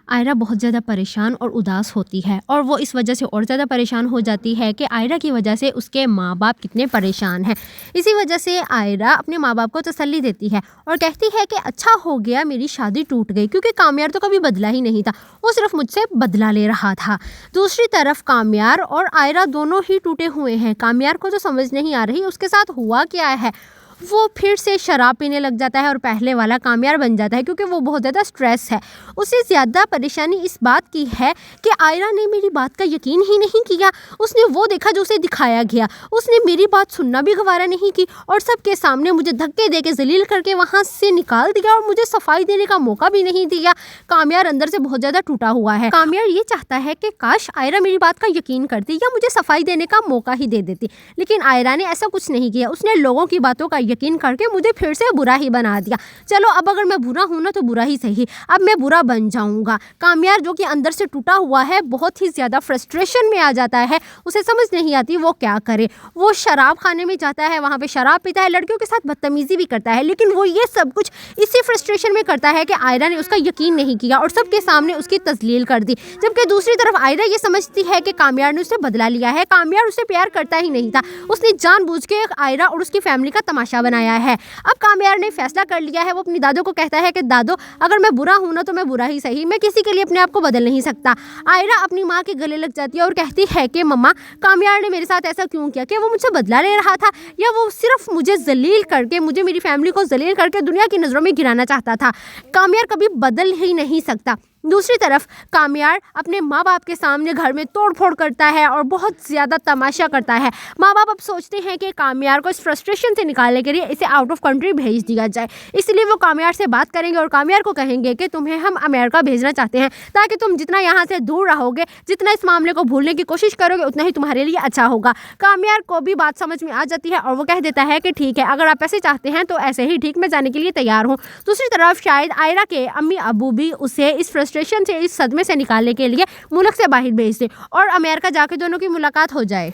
आयरा बहुत ज़्यादा परेशान और उदास होती है और वो इस वजह से और ज़्यादा परेशान हो जाती है कि आयरा की वजह से उसके माँ बाप कितने परेशान हैं। इसी वजह से आयरा अपने माँ बाप को तसल्ली देती है और कहती है कि अच्छा हो गया मेरी शादी टूट गई, क्योंकि काम्यार तो कभी बदला ही नहीं था, वो सिर्फ मुझसे बदला ले रहा था। दूसरी तरफ काम्यार और आयरा दोनों ही टूटे हुए हैं। काम्यार को तो समझ नहीं आ रही उसके साथ हुआ क्या है। वो फिर से शराब पीने लग जाता है और पहले वाला काम्यार बन जाता है, क्योंकि वो बहुत ज़्यादा स्ट्रेस है। उसे ज़्यादा परेशानी इस बात की है कि आयरा ने मेरी बात का यकीन ही नहीं किया। उसने वो देखा जो उसे दिखाया गया, उसने मेरी बात सुनना भी गवारा नहीं की और सबके सामने मुझे धक्के दे के जलील करके वहाँ से निकाल दिया और मुझे सफाई देने का मौका भी नहीं दिया। काम्यार अंदर से बहुत ज़्यादा टूटा हुआ है। काम्यार ये चाहता है कि काश आयरा मेरी बात का यकीन करती या मुझे सफाई देने का मौका ही दे देती, लेकिन आयरा ने ऐसा कुछ नहीं किया। उसने लोगों की बातों का यकीन करके मुझे फिर से बुरा ही बना दिया। चलो अब अगर मैं बुरा हूं ना तो बुरा ही सही, अब मैं बुरा बन जाऊंगा। काम्यार जो कि अंदर से टूटा हुआ है बहुत ही ज्यादा फ्रस्ट्रेशन में आ जाता है। उसे समझ नहीं आती वो क्या करे। वो शराब खाने में जाता है, वहां पे शराब पीता है, लड़कियों के साथ बदतमीजी भी करता है, लेकिन वो ये सब कुछ इसी फ्रस्ट्रेशन में करता है कि आयरा ने उसका यकीन नहीं किया और सबके सामने उसकी तजलील कर दी। जबकि दूसरी तरफ आयरा ये समझती है कि काम्यार ने उसे बदला लिया है। काम्यार उसे प्यार करता ही नहीं था, उसने जानबूझ के आयरा और उसकी फैमिली का तमाशा बनाया है। अब काम्यार ने फैसला कर लिया है। वो अपनी दादो को कहता है कि दादो अगर मैं बुरा हूं ना तो मैं बुरा ही सही, मैं किसी के लिए अपने आप को बदल नहीं सकता। आयरा अपनी माँ के गले लग जाती है और कहती है कि मम्मा काम्यार ने मेरे साथ ऐसा क्यों किया, कि वो मुझसे बदला ले रहा था या वो सिर्फ मुझे जलील करके, मुझे मेरी फैमिली को जलील करके दुनिया की नज़रों में गिराना चाहता था। काम्यार कभी बदल ही नहीं सकता। दूसरी तरफ काम्यार अपने माँ बाप के सामने घर में तोड़ फोड़ करता है और बहुत ज़्यादा तमाशा करता है। माँ बाप अब सोचते हैं कि काम्यार को इस फ्रस्ट्रेशन से निकालने के लिए इसे आउट ऑफ कंट्री भेज दिया जाए। इसलिए वो काम्यार से बात करेंगे और काम्यार को कहेंगे कि तुम्हें हम अमेरिका भेजना चाहते हैं, ताकि तुम जितना यहाँ से दूर रहोगे, जितना इस मामले को भूलने की कोशिश करोगे, उतना ही तुम्हारे लिए अच्छा होगा। काम्यार को भी बात समझ में आ जाती है और वो कह देता है कि ठीक है, अगर आप ऐसे चाहते हैं तो ऐसे ही ठीक, मैं जाने के लिए तैयार हूँ। दूसरी तरफ शायद आयरा के अम्मी अबू भी उसे इस फ्रस्ट्रेशन से, इस सदमे से निकालने के लिए मुल्क से बाहर भेज दे और अमेरिका जाके दोनों की मुलाकात हो जाए।